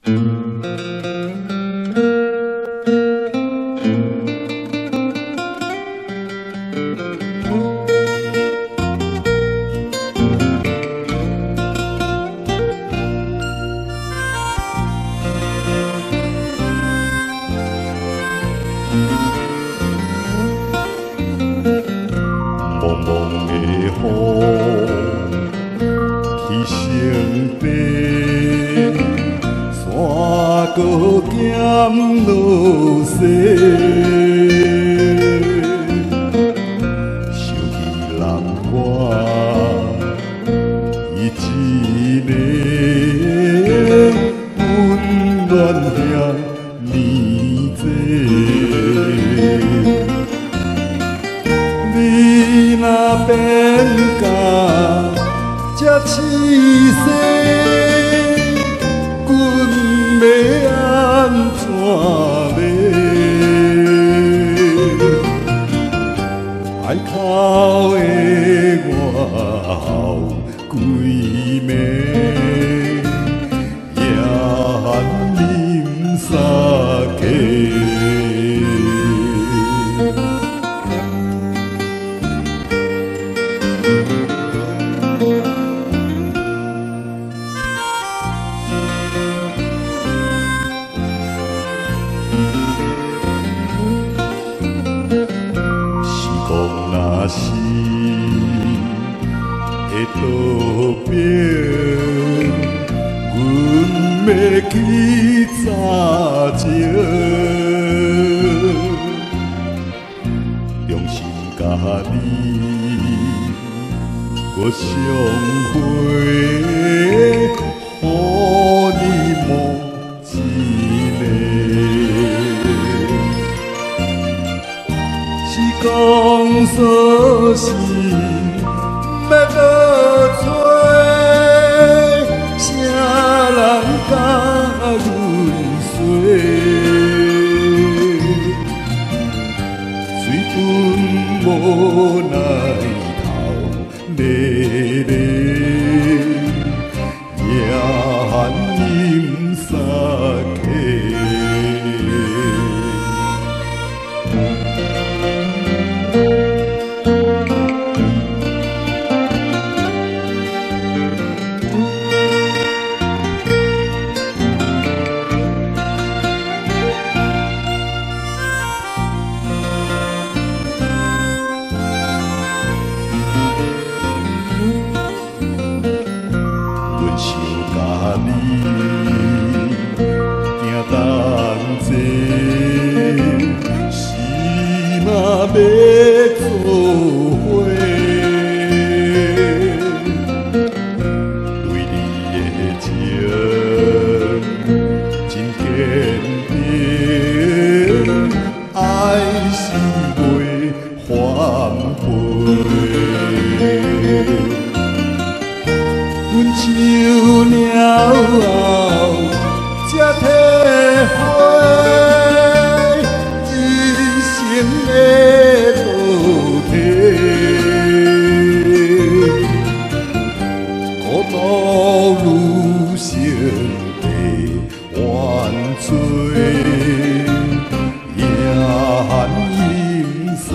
茫茫的雨去成地，山高减落雪，想起南瓜伊一个温暖遐年济。你若变甲这凄世，阮要安怎卖？海口的外后几暝，夜饮酒。若是会倒表，阮要去早情，用心甲你我相会，予你梦一暝。是讲所是要落找，啥人甲阮说？水豚无奈头咧咧，夜寒饮酒。想甲你行同齐，是嘛要做伙。对你的情真坚定，爱是袂反背。阮唱了后，才体会一生的道理。孤独女性的怨罪，夜寒饮酒。